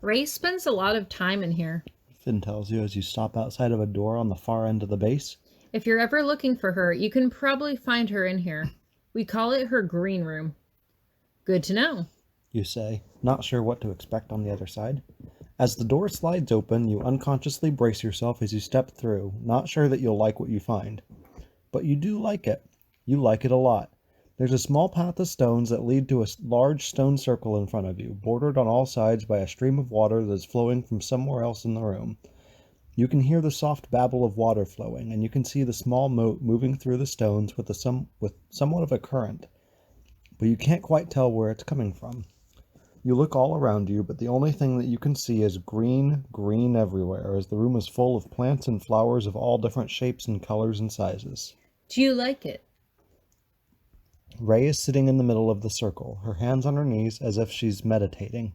Ray spends a lot of time in here. Finn tells you as you stop outside of a door on the far end of the base. If you're ever looking for her, you can probably find her in here. We call it her green room. Good to know, you say, not sure what to expect on the other side. As the door slides open, you unconsciously brace yourself as you step through, not sure that you'll like what you find. But you do like it. You like it a lot. There's a small path of stones that lead to a large stone circle in front of you, bordered on all sides by a stream of water that is flowing from somewhere else in the room. You can hear the soft babble of water flowing, and you can see the small moat moving through the stones with somewhat of a current, but you can't quite tell where it's coming from. You look all around you, but the only thing that you can see is green everywhere, as the room is full of plants and flowers of all different shapes and colors and sizes. Do you like it? Ray is sitting in the middle of the circle, her hands on her knees as if she's meditating,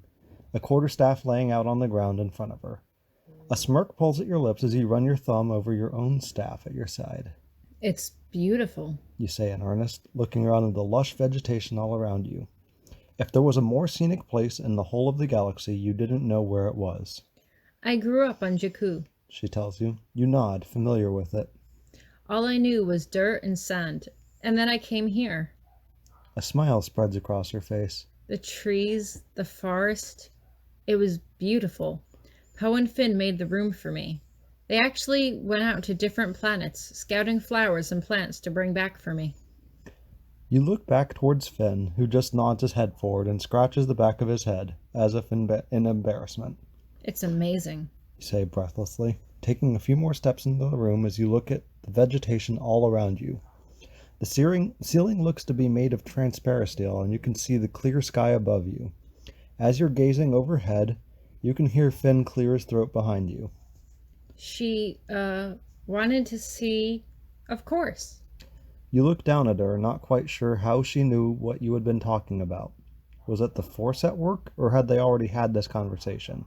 a quarterstaff laying out on the ground in front of her. A smirk pulls at your lips as you run your thumb over your own staff at your side. It's beautiful, you say in earnest, looking around at the lush vegetation all around you. If there was a more scenic place in the whole of the galaxy, you didn't know where it was. I grew up on Jakku, she tells you. You nod, familiar with it. All I knew was dirt and sand, and then I came here. A smile spreads across her face. The trees, the forest, it was beautiful. Poe and Finn made the room for me. They actually went out to different planets, scouting flowers and plants to bring back for me. You look back towards Finn, who just nods his head forward and scratches the back of his head, as if in embarrassment. It's amazing, you say breathlessly, taking a few more steps into the room as you look at the vegetation all around you. The ceiling looks to be made of transparent steel, and you can see the clear sky above you. As you're gazing overhead, you can hear Finn clear his throat behind you. She, wanted to see, of course. You look down at her, not quite sure how she knew what you had been talking about. Was it the Force at work, or had they already had this conversation?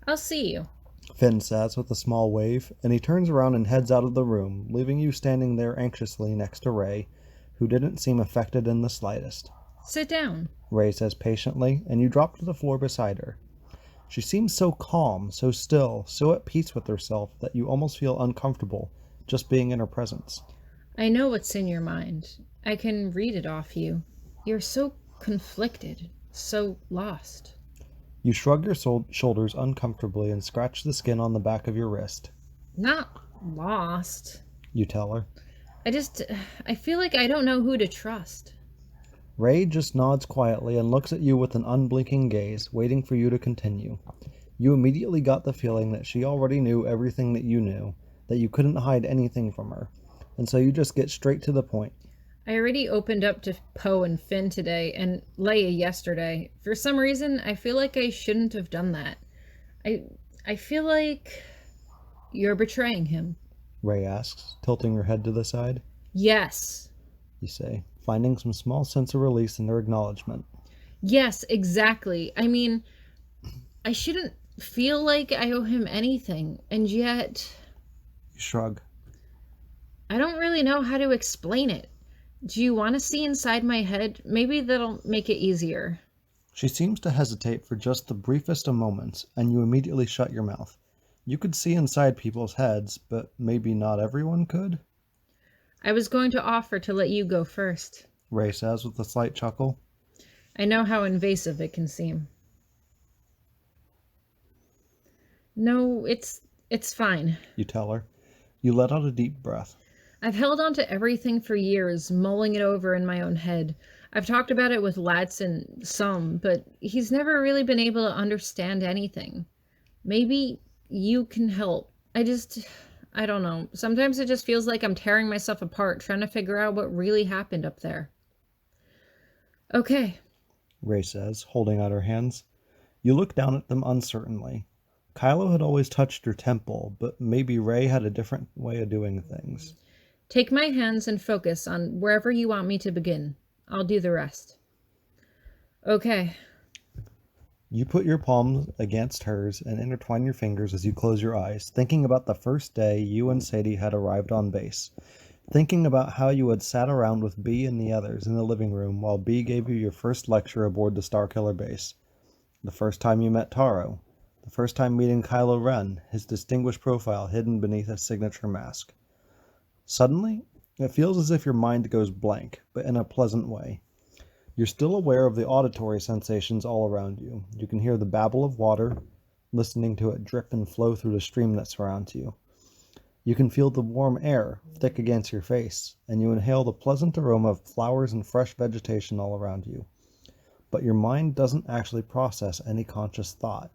I'll see you, Finn says with a small wave, and he turns around and heads out of the room, leaving you standing there anxiously next to Ray, who didn't seem affected in the slightest. Sit down, Ray says patiently, and you drop to the floor beside her. She seems so calm, so still, so at peace with herself that you almost feel uncomfortable just being in her presence. I know what's in your mind. I can read it off you. You're so conflicted, so lost. You shrug your shoulders uncomfortably and scratch the skin on the back of your wrist. Not lost, you tell her. I feel like I don't know who to trust. Ray just nods quietly and looks at you with an unblinking gaze, waiting for you to continue. You immediately got the feeling that she already knew everything that you knew, that you couldn't hide anything from her, and so you just get straight to the point. I already opened up to Poe and Finn today, and Leia yesterday. For some reason, I feel like I shouldn't have done that. I feel like you're betraying him. Ray asks, tilting her head to the side. Yes, you say, finding some small sense of release in their acknowledgement. Yes, exactly. I mean, I shouldn't feel like I owe him anything, and yet... You shrug. I don't really know how to explain it. Do you want to see inside my head? Maybe that'll make it easier. She seems to hesitate for just the briefest of moments, and you immediately shut your mouth. You could see inside people's heads, but maybe not everyone could? I was going to offer to let you go first, Ray says with a slight chuckle. I know how invasive it can seem. No, it's fine, you tell her. You let out a deep breath. I've held on to everything for years, mulling it over in my own head. I've talked about it with Ladson some, but he's never really been able to understand anything. Maybe you can help. I don't know. Sometimes it just feels like I'm tearing myself apart, trying to figure out what really happened up there. Okay, Ray says, holding out her hands. You look down at them uncertainly. Kylo had always touched your temple, but maybe Ray had a different way of doing things. Take my hands and focus on wherever you want me to begin. I'll do the rest. Okay. You put your palms against hers and intertwine your fingers as you close your eyes, thinking about the first day you and Sadie had arrived on base. Thinking about how you had sat around with B and the others in the living room while B gave you your first lecture aboard the Starkiller base. The first time you met Taro. The first time meeting Kylo Ren, his distinguished profile hidden beneath a signature mask. Suddenly, it feels as if your mind goes blank, but in a pleasant way. You're still aware of the auditory sensations all around you. You can hear the babble of water, listening to it drip and flow through the stream that surrounds you. You can feel the warm air thick against your face, and you inhale the pleasant aroma of flowers and fresh vegetation all around you. But your mind doesn't actually process any conscious thought.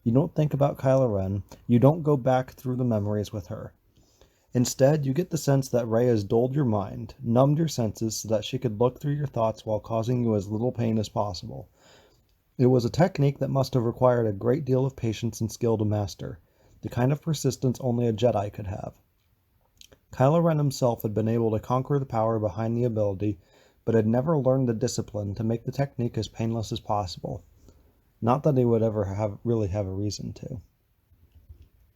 You don't think about Kylo Ren. You don't go back through the memories with her. Instead, you get the sense that Rey has dulled your mind, numbed your senses so that she could look through your thoughts while causing you as little pain as possible. It was a technique that must have required a great deal of patience and skill to master, the kind of persistence only a Jedi could have. Kylo Ren himself had been able to conquer the power behind the ability, but had never learned the discipline to make the technique as painless as possible. Not that he would ever really have a reason to.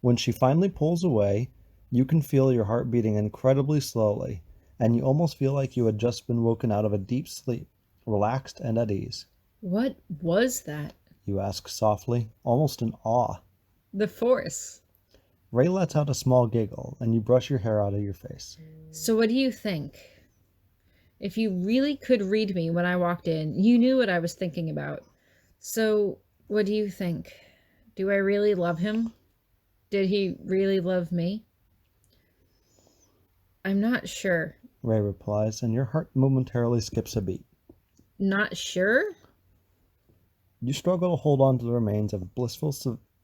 When she finally pulls away, you can feel your heart beating incredibly slowly, and you almost feel like you had just been woken out of a deep sleep, relaxed and at ease. What was that? You ask softly, almost in awe. The Force. Rey lets out a small giggle, and you brush your hair out of your face. So what do you think? If you really could read me when I walked in, you knew what I was thinking about. So what do you think? Do I really love him? Did he really love me? I'm not sure. Rey replies, and your heart momentarily skips a beat. Not sure? You struggle to hold on to the remains of blissful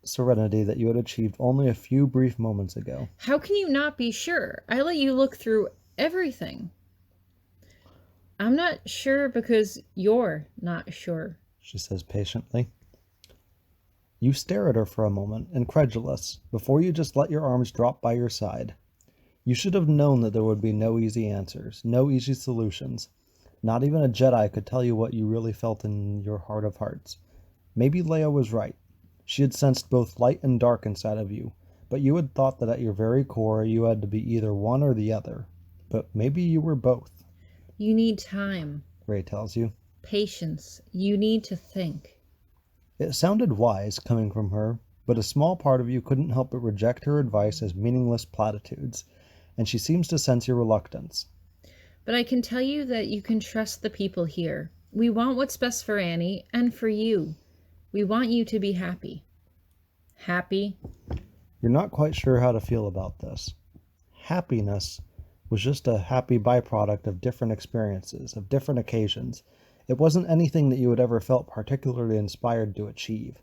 serenity that you had achieved only a few brief moments ago. How can you not be sure? I let you look through everything. I'm not sure because you're not sure, she says patiently. You stare at her for a moment, incredulous, before you just let your arms drop by your side. You should have known that there would be no easy answers, no easy solutions. Not even a Jedi could tell you what you really felt in your heart of hearts. Maybe Leia was right. She had sensed both light and dark inside of you, but you had thought that at your very core you had to be either one or the other. But maybe you were both. You need time. Rey tells you. Patience. You need to think. It sounded wise coming from her, but a small part of you couldn't help but reject her advice as meaningless platitudes, and she seems to sense your reluctance. But I can tell you that you can trust the people here. We want what's best for Annie and for you. We want you to be happy. Happy? You're not quite sure how to feel about this. Happiness was just a happy byproduct of different experiences, of different occasions. It wasn't anything that you had ever felt particularly inspired to achieve.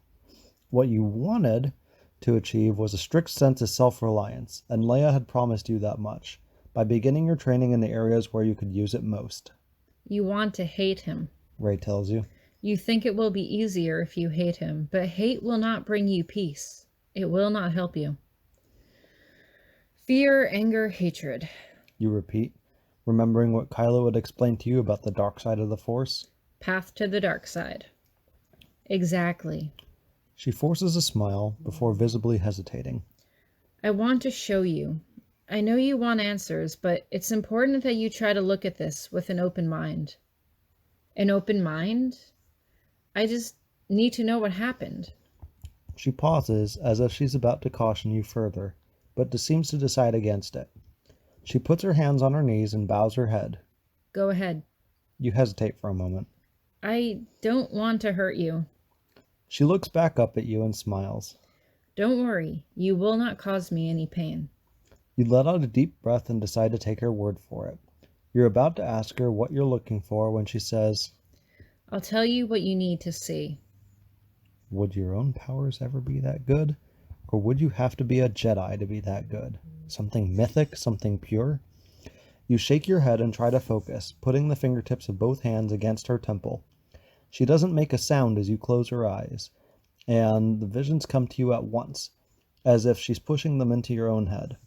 What you wanted to achieve was a strict sense of self-reliance, and Leia had promised you that much, by beginning your training in the areas where you could use it most. You want to hate him, Rey tells you. You think it will be easier if you hate him, but hate will not bring you peace. It will not help you. Fear, anger, hatred. You repeat, remembering what Kylo had explained to you about the dark side of the Force. Path to the dark side. Exactly. She forces a smile before visibly hesitating. I want to show you. I know you want answers, but it's important that you try to look at this with an open mind. An open mind? I just need to know what happened. She pauses as if she's about to caution you further, but seems to decide against it. She puts her hands on her knees and bows her head. Go ahead. You hesitate for a moment. I don't want to hurt you. She looks back up at you and smiles. Don't worry. You will not cause me any pain. You let out a deep breath and decide to take her word for it. You're about to ask her what you're looking for when she says, I'll tell you what you need to see. Would your own powers ever be that good? Or would you have to be a Jedi to be that good? Something mythic, something pure? You shake your head and try to focus, putting the fingertips of both hands against her temple. She doesn't make a sound as you close her eyes, and the visions come to you at once, as if she's pushing them into your own head.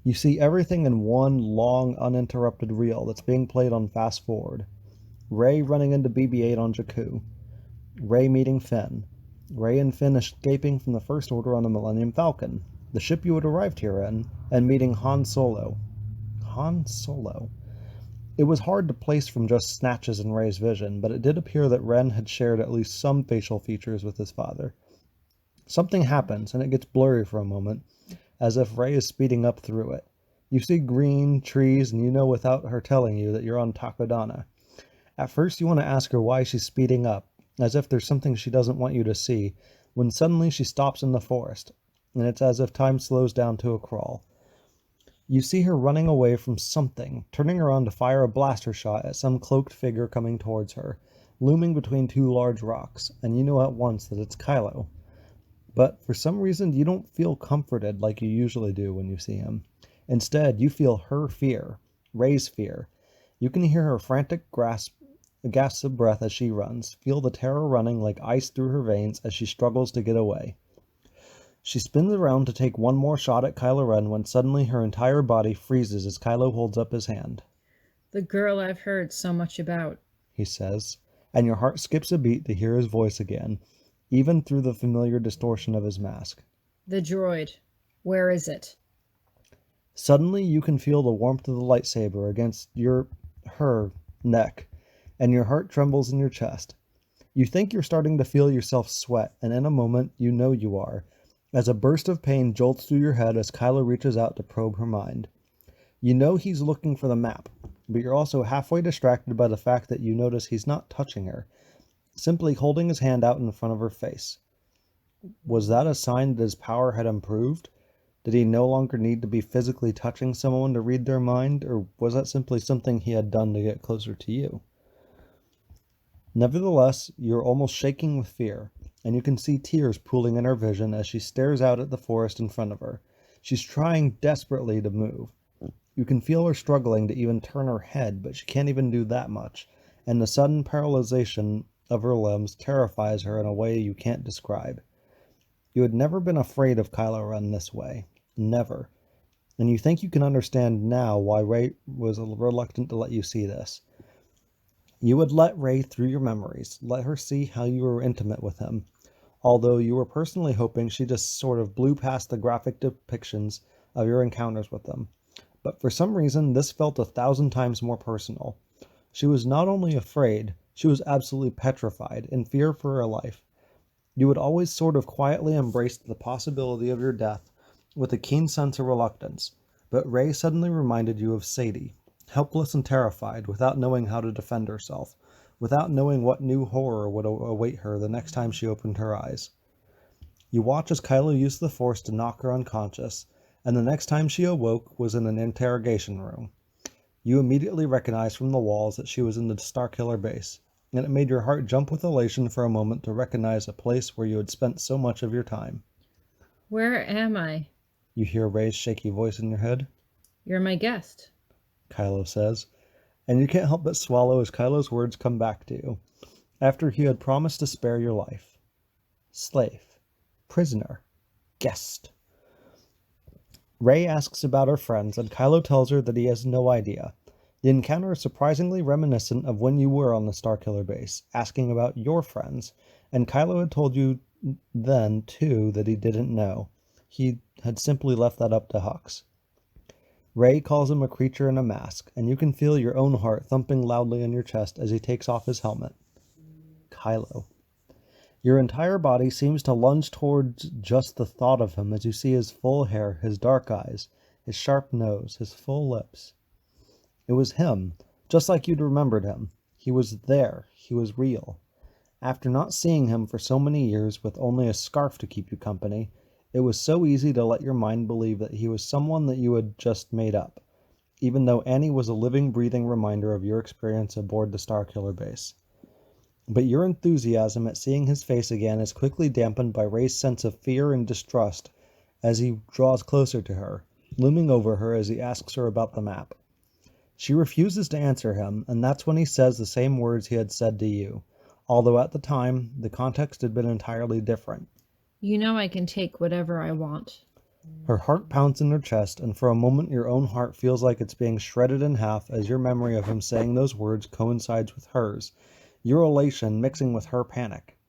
You see everything in one long, uninterrupted reel that's being played on fast forward. Rey running into BB-8 on Jakku. Rey meeting Finn. Rey and Finn escaping from the First Order on the Millennium Falcon, the ship you had arrived here in, and meeting Han Solo. Han Solo. It was hard to place from just snatches in Ray's vision, but it did appear that Ren had shared at least some facial features with his father. Something happens, and it gets blurry for a moment, as if Ray is speeding up through it. You see green, trees, and you know without her telling you that you're on Takodana. At first you want to ask her why she's speeding up, as if there's something she doesn't want you to see, when suddenly she stops in the forest, and it's as if time slows down to a crawl. You see her running away from something, turning around to fire a blaster shot at some cloaked figure coming towards her, looming between two large rocks, and you know at once that it's Kylo. But for some reason you don't feel comforted like you usually do when you see him. Instead, you feel her fear, Ray's fear. You can hear her frantic gasps of breath as she runs, feel the terror running like ice through her veins as she struggles to get away. She spins around to take one more shot at Kylo Ren when suddenly her entire body freezes as Kylo holds up his hand. The girl I've heard so much about, He says, and your heart skips a beat to hear his voice again, even through the familiar distortion of his mask. the droid. Where is it? Suddenly you can feel the warmth of the lightsaber against her neck, and your heart trembles in your chest. You think you're starting to feel yourself sweat, and in a moment you know you are, as a burst of pain jolts through your head as Kylo reaches out to probe her mind. You know he's looking for the map, but you're also halfway distracted by the fact that you notice he's not touching her, simply holding his hand out in front of her face. Was that a sign that his power had improved? Did he no longer need to be physically touching someone to read their mind, or was that simply something he had done to get closer to you? Nevertheless, you're almost shaking with fear, and you can see tears pooling in her vision as she stares out at the forest in front of her. She's trying desperately to move. You can feel her struggling to even turn her head, but she can't even do that much, and the sudden paralyzation of her limbs terrifies her in a way you can't describe. You had never been afraid of Kylo Ren this way. Never. And you think you can understand now why Rey was reluctant to let you see this. You would let Rey through your memories, let her see how you were intimate with him, although you were personally hoping she just sort of blew past the graphic depictions of your encounters with them. But for some reason, this felt 1,000 times more personal. She was not only afraid, she was absolutely petrified, in fear for her life. You had always sort of quietly embraced the possibility of your death with a keen sense of reluctance, but Rey suddenly reminded you of Sadie, helpless and terrified, without knowing how to defend herself, without knowing what new horror would await her the next time she opened her eyes. You watch as Kylo used the Force to knock her unconscious, and the next time she awoke was in an interrogation room. You immediately recognized from the walls that she was in the Starkiller base, and it made your heart jump with elation for a moment to recognize a place where you had spent so much of your time. Where am I? You hear Rey's shaky voice in your head. You're my guest. Kylo says, and you can't help but swallow as Kylo's words come back to you, after he had promised to spare your life. Slave, prisoner, guest. Rey asks about her friends, and Kylo tells her that he has no idea. The encounter is surprisingly reminiscent of when you were on the Starkiller base, asking about your friends, and Kylo had told you then, too, that he didn't know. He had simply left that up to Hux. Rey calls him a creature in a mask, and you can feel your own heart thumping loudly in your chest as he takes off his helmet. Kylo. Your entire body seems to lunge towards just the thought of him as you see his full hair, his dark eyes, his sharp nose, his full lips. It was him, just like you'd remembered him. He was there. He was real. After not seeing him for so many years with only a scarf to keep you company, it was so easy to let your mind believe that he was someone that you had just made up, even though Annie was a living, breathing reminder of your experience aboard the Starkiller base. But your enthusiasm at seeing his face again is quickly dampened by Rey's sense of fear and distrust as he draws closer to her, looming over her as he asks her about the map. She refuses to answer him, and that's when he says the same words he had said to you, although at the time, the context had been entirely different. You know I can take whatever I want. Her heart pounds in her chest, and for a moment your own heart feels like it's being shredded in half as your memory of him saying those words coincides with hers, your elation mixing with her panic.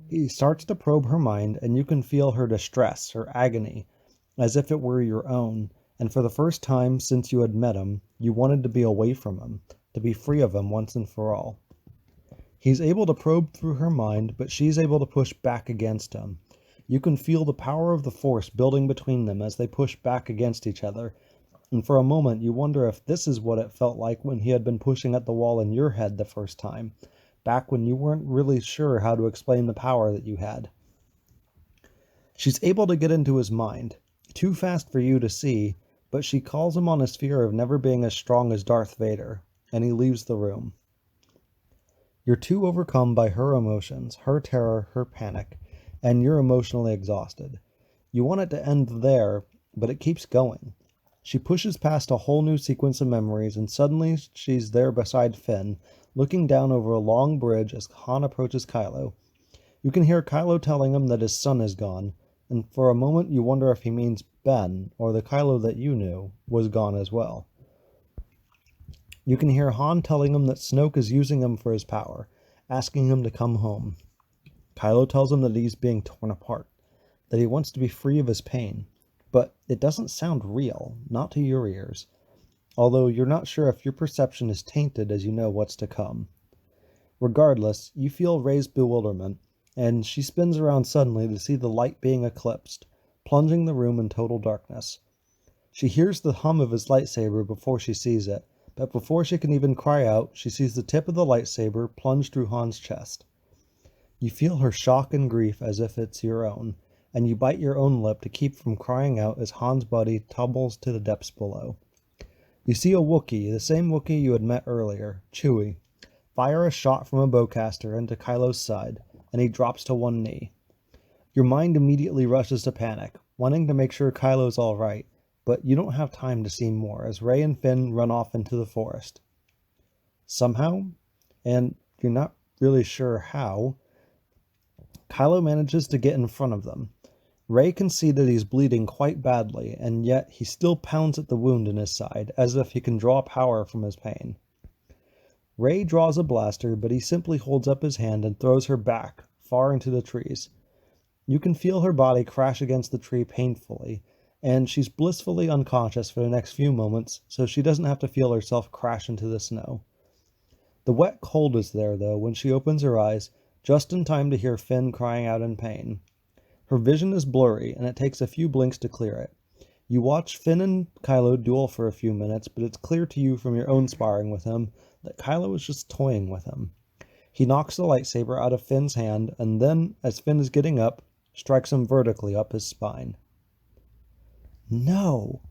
He starts to probe her mind, and you can feel her distress, her agony, as if it were your own, and for the first time since you had met him, you wanted to be away from him, to be free of him once and for all. He's able to probe through her mind, but she's able to push back against him. You can feel the power of the Force building between them as they push back against each other, and for a moment you wonder if this is what it felt like when he had been pushing at the wall in your head the first time, back when you weren't really sure how to explain the power that you had. She's able to get into his mind, too fast for you to see, but she calls him on his fear of never being as strong as Darth Vader, and he leaves the room. You're too overcome by her emotions, her terror, her panic, and you're emotionally exhausted. You want it to end there, but it keeps going. She pushes past a whole new sequence of memories, and suddenly she's there beside Finn, looking down over a long bridge as Han approaches Kylo. You can hear Kylo telling him that his son is gone, and for a moment you wonder if he means Ben, or the Kylo that you knew, was gone as well. You can hear Han telling him that Snoke is using him for his power, asking him to come home. Kylo tells him that he's being torn apart, that he wants to be free of his pain, but it doesn't sound real, not to your ears, although you're not sure if your perception is tainted as you know what's to come. Regardless, you feel Rey's bewilderment, and she spins around suddenly to see the light being eclipsed, plunging the room in total darkness. She hears the hum of his lightsaber before she sees it, but before she can even cry out, she sees the tip of the lightsaber plunge through Han's chest. You feel her shock and grief as if it's your own, and you bite your own lip to keep from crying out as Han's body tumbles to the depths below. You see a Wookiee, the same Wookiee you had met earlier, Chewie, fire a shot from a bowcaster into Kylo's side, and he drops to one knee. Your mind immediately rushes to panic, wanting to make sure Kylo's alright, but you don't have time to see more as Rey and Finn run off into the forest. Somehow, and you're not really sure how, Kylo manages to get in front of them. Rey can see that he's bleeding quite badly, and yet he still pounds at the wound in his side, as if he can draw power from his pain. Rey draws a blaster, but he simply holds up his hand and throws her back, far into the trees. You can feel her body crash against the tree painfully, and she's blissfully unconscious for the next few moments, so she doesn't have to feel herself crash into the snow. The wet cold is there, though, when she opens her eyes, just in time to hear Finn crying out in pain. Her vision is blurry, and it takes a few blinks to clear it. You watch Finn and Kylo duel for a few minutes, but it's clear to you from your own sparring with him that Kylo is just toying with him. He knocks the lightsaber out of Finn's hand, and then, as Finn is getting up, strikes him vertically up his spine. No!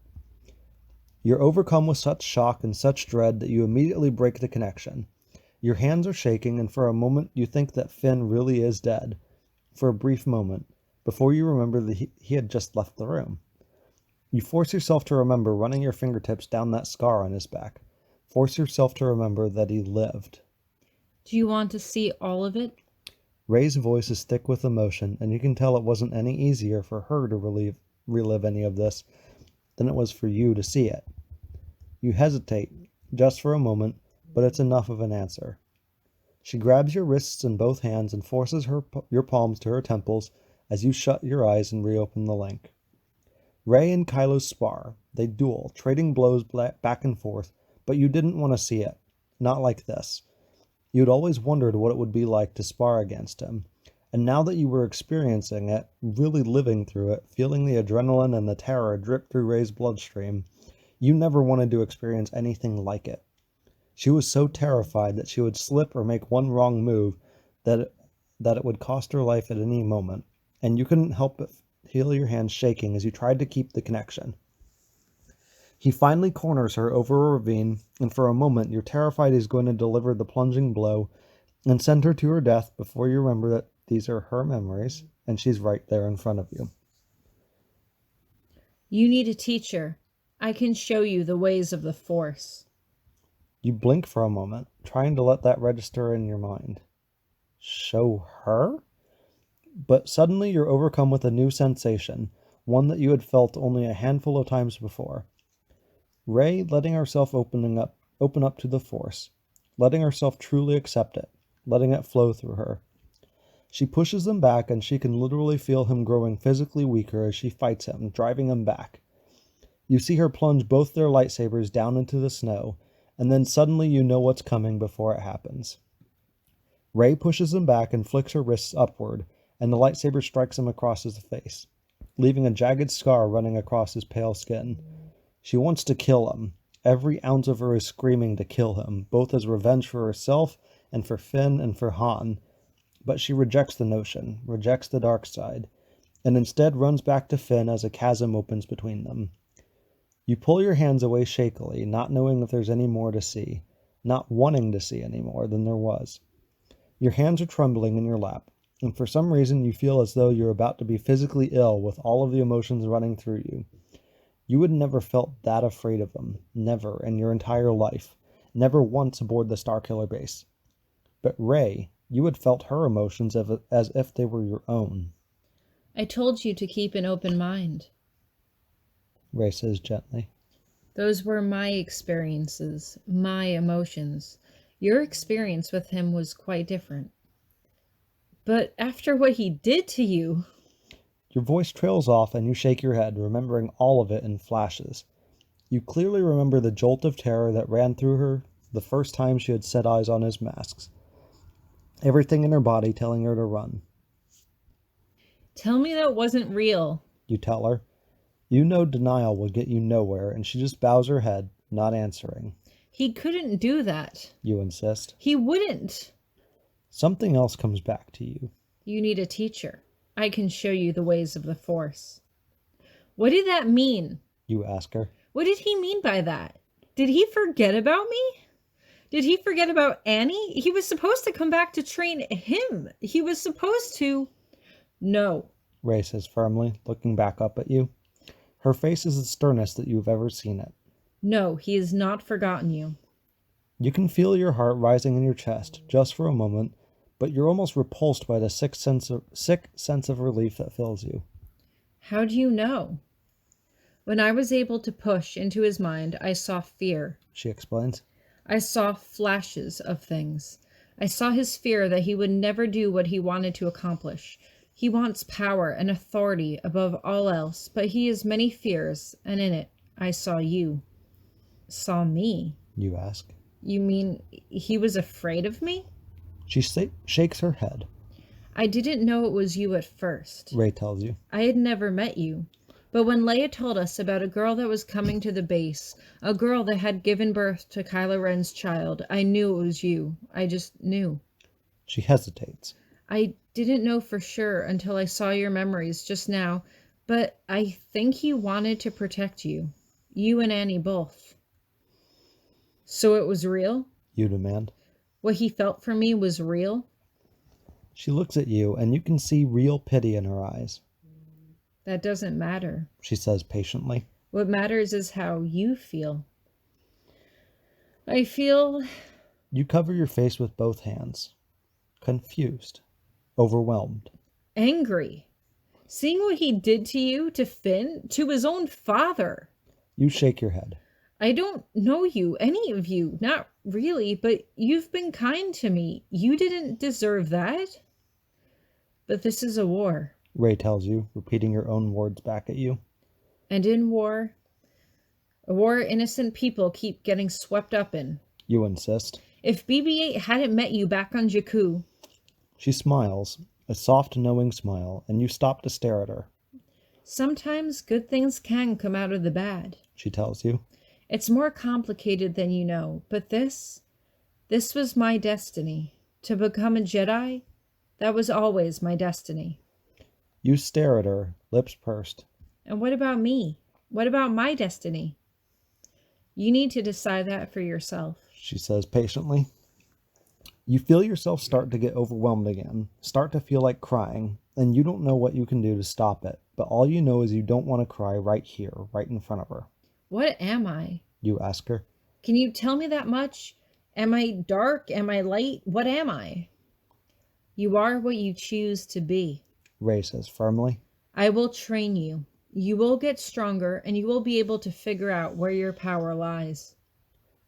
You're overcome with such shock and such dread that you immediately break the connection. Your hands are shaking, and for a moment you think that Finn really is dead. For a brief moment, before you remember that he had just left the room. You force yourself to remember running your fingertips down that scar on his back. Force yourself to remember that he lived. Do you want to see all of it? Rey's voice is thick with emotion, and you can tell it wasn't any easier for her to relive any of this than it was for you to see it. You hesitate, just for a moment, but it's enough of an answer. She grabs your wrists in both hands and forces your palms to her temples as you shut your eyes and reopen the link. Rey and Kylo spar. They duel, trading blows back and forth, but you didn't want to see it. Not like this. You'd always wondered what it would be like to spar against him, and now that you were experiencing it, really living through it, feeling the adrenaline and the terror drip through Rey's bloodstream, you never wanted to experience anything like it. She was so terrified that she would slip or make one wrong move that it would cost her life at any moment, and you couldn't help but feel your hands shaking as you tried to keep the connection. He finally corners her over a ravine, and for a moment you're terrified he's going to deliver the plunging blow and send her to her death before you remember that these are her memories, and she's right there in front of you. You need a teacher. I can show you the ways of the Force. You blink for a moment, trying to let that register in your mind. Show her? But suddenly you're overcome with a new sensation, one that you had felt only a handful of times before. Rey letting herself open up to the Force, letting herself truly accept it, letting it flow through her. She pushes him back, and she can literally feel him growing physically weaker as she fights him, driving him back. You see her plunge both their lightsabers down into the snow, and then suddenly you know what's coming before it happens. Rey pushes him back and flicks her wrists upward, and the lightsaber strikes him across his face, leaving a jagged scar running across his pale skin. She wants to kill him. Every ounce of her is screaming to kill him, both as revenge for herself and for Finn and for Han. But she rejects the notion, rejects the dark side, and instead runs back to Finn as a chasm opens between them. You pull your hands away shakily, not knowing if there's any more to see, not wanting to see any more than there was. Your hands are trembling in your lap, and for some reason you feel as though you're about to be physically ill with all of the emotions running through you. You had never felt that afraid of them, never in your entire life, never once aboard the Starkiller base. But Rey, you had felt her emotions as if they were your own. I told you to keep an open mind. Rey says gently. Those were my experiences, my emotions. Your experience with him was quite different. But after what he did to you... Your voice trails off and you shake your head, remembering all of it in flashes. You clearly remember the jolt of terror that ran through her the first time she had set eyes on his masks. Everything in her body telling her to run. Tell me that wasn't real. You tell her. You know denial will get you nowhere, and she just bows her head, not answering. He couldn't do that. You insist. He wouldn't. Something else comes back to you. You need a teacher. I can show you the ways of the Force. What did that mean? You ask her. What did he mean by that? Did he forget about me? Did he forget about Annie? He was supposed to come back to train him. He was supposed to... No. Rey says firmly, looking back up at you. Her face is the sternest that you've ever seen it. No, he has not forgotten you. You can feel your heart rising in your chest, just for a moment, but you're almost repulsed by the sick sense of relief that fills you. How do you know? When I was able to push into his mind, I saw fear. She explains. I saw flashes of things. I saw his fear that he would never do what he wanted to accomplish. He wants power and authority above all else, but he has many fears, and in it, I saw you. Saw me? You ask. You mean he was afraid of me? She shakes her head. I didn't know it was you at first. Rey tells you. I had never met you. But when Leia told us about a girl that was coming to the base, a girl that had given birth to Kylo Ren's child, I knew it was you. I just knew. She hesitates. I didn't know for sure until I saw your memories just now, but I think he wanted to protect you. You and Annie both. So it was real? You demand. What he felt for me was real? She looks at you, and you can see real pity in her eyes. That doesn't matter. She says patiently. What matters is how you feel. I feel... You cover your face with both hands. Confused. Overwhelmed. Angry. Seeing what he did to you, to Finn, to his own father. You shake your head. I don't know you, any of you. Not really, but you've been kind to me. You didn't deserve that. But this is a war. Rey tells you, repeating your own words back at you. And in war, a war innocent people keep getting swept up in. You insist. If BB-8 hadn't met you back on Jakku... She smiles, a soft, knowing smile, and you stop to stare at her. Sometimes good things can come out of the bad. She tells you. It's more complicated than you know, but this was my destiny. To become a Jedi, that was always my destiny. You stare at her, lips pursed. And what about me? What about my destiny? You need to decide that for yourself. She says patiently. You feel yourself start to get overwhelmed again, start to feel like crying, and you don't know what you can do to stop it, but all you know is you don't want to cry right here, right in front of her. What am I? You ask her. Can you tell me that much? Am I dark? Am I light? What am I? You are what you choose to be. Rey says firmly. I will train you. You will get stronger, and you will be able to figure out where your power lies.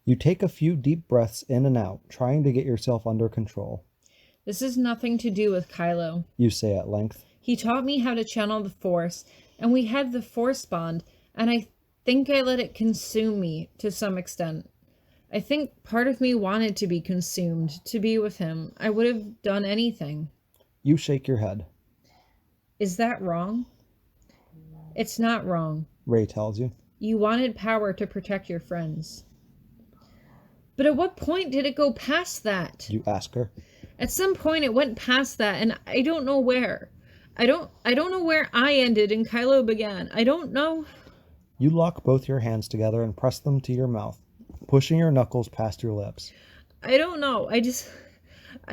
You take a few deep breaths in and out, trying to get yourself under control. This has nothing to do with Kylo. You say at length. He taught me how to channel the Force, and we had the Force bond, and I think I let it consume me to some extent. I think part of me wanted to be consumed, to be with him. I would have done anything. You shake your head. Is that wrong? It's not wrong. Ray tells you. You wanted power to protect your friends. But at what point did it go past that? You ask her. At some point it went past that, and I don't know where. I don't know where I ended and Kylo began. I don't know. You lock both your hands together and press them to your mouth, pushing your knuckles past your lips. I don't know. I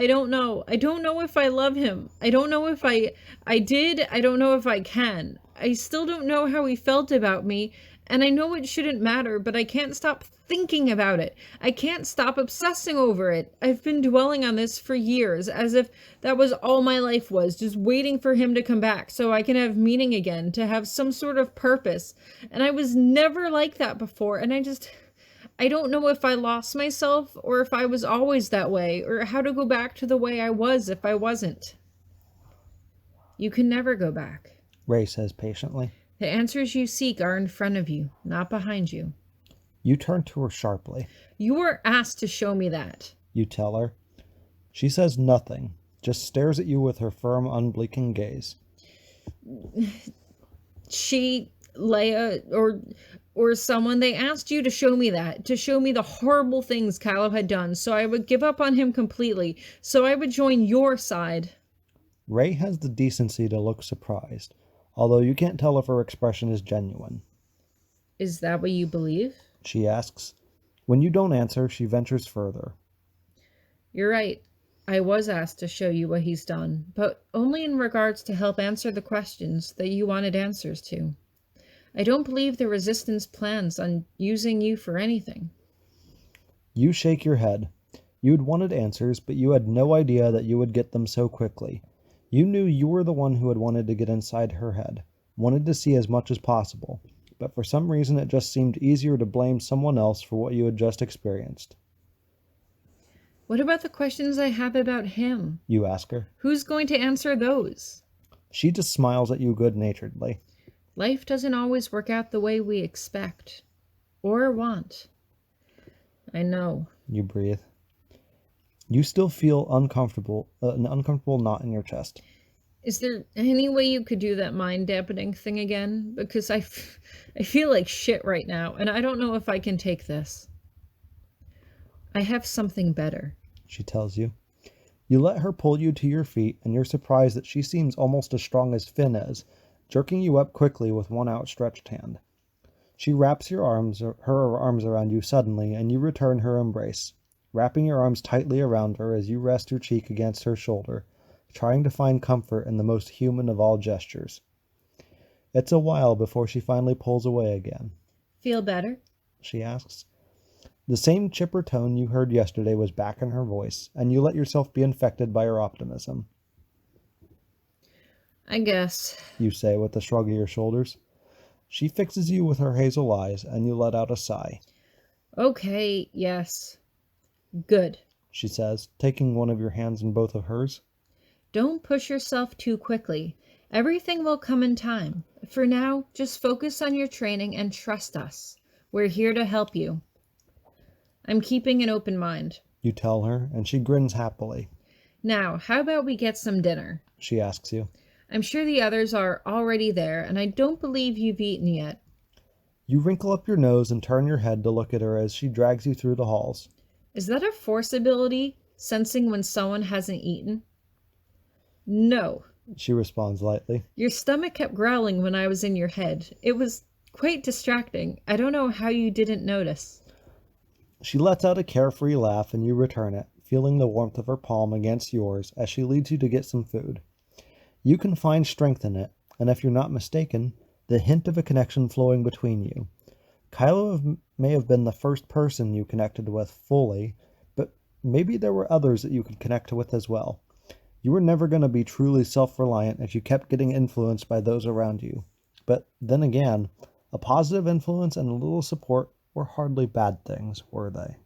don't know. I don't know if I love him. I don't know if I did. I don't know if I can. I still don't know how he felt about me, and I know it shouldn't matter, but I can't stop thinking about it. I can't stop obsessing over it. I've been dwelling on this for years, as if that was all my life was, just waiting for him to come back so I can have meaning again, to have some sort of purpose. And I was never like that before, and I don't know if I lost myself or if I was always that way, or how to go back to the way I was if I wasn't. You can never go back. Ray says patiently. The answers you seek are in front of you, not behind you. You turn to her sharply. You were asked to show me that. You tell her. She says nothing, just stares at you with her firm, unblinking gaze. Leia, or someone, they asked you to show me that, to show me the horrible things Kylo had done, so I would give up on him completely, so I would join your side. Ray has the decency to look surprised, although you can't tell if her expression is genuine. Is that what you believe? She asks. When you don't answer, she ventures further. You're right. I was asked to show you what he's done, but only in regards to help answer the questions that you wanted answers to. I don't believe the Resistance plans on using you for anything. You shake your head. You'd wanted answers, but you had no idea that you would get them so quickly. You knew you were the one who had wanted to get inside her head, wanted to see as much as possible, but for some reason it just seemed easier to blame someone else for what you had just experienced. What about the questions I have about him? You ask her. Who's going to answer those? She just smiles at you good-naturedly. Life doesn't always work out the way we expect or want. I know. You breathe. You still feel uncomfortable, an uncomfortable knot in your chest. Is there any way you could do that mind-dampening thing again? Because I feel like shit right now, and I don't know if I can take this. I have something better, She tells you. You let her pull you to your feet, and you're surprised that she seems almost as strong as Finn is, jerking you up quickly with one outstretched hand. She wraps her arms around you suddenly, and you return her embrace, wrapping your arms tightly around her as you rest your cheek against her shoulder, trying to find comfort in the most human of all gestures. It's a while before she finally pulls away again. Feel better? She asks. The same chipper tone you heard yesterday was back in her voice, and you let yourself be infected by her optimism. I guess. You say with a shrug of your shoulders. She fixes you with her hazel eyes, and you let out a sigh. Okay, yes. Good, She says, taking one of your hands in both of hers. Don't push yourself too quickly. Everything will come in time. For now, just focus on your training and trust us. We're here to help you. I'm keeping an open mind. You tell her, and she grins happily. Now, how about we get some dinner? She asks you. I'm sure the others are already there, and I don't believe you've eaten yet. You wrinkle up your nose and turn your head to look at her as she drags you through the halls. Is that a force ability, sensing when someone hasn't eaten? No. She responds lightly. Your stomach kept growling when I was in your head. It was quite distracting. I don't know how you didn't notice. She lets out a carefree laugh, and you return it, feeling the warmth of her palm against yours as she leads you to get some food. You can find strength in it, and if you're not mistaken, the hint of a connection flowing between you. Kylo may have been the first person you connected with fully, but maybe there were others that you could connect with as well. You were never going to be truly self-reliant if you kept getting influenced by those around you. But then again, a positive influence and a little support were hardly bad things, were they?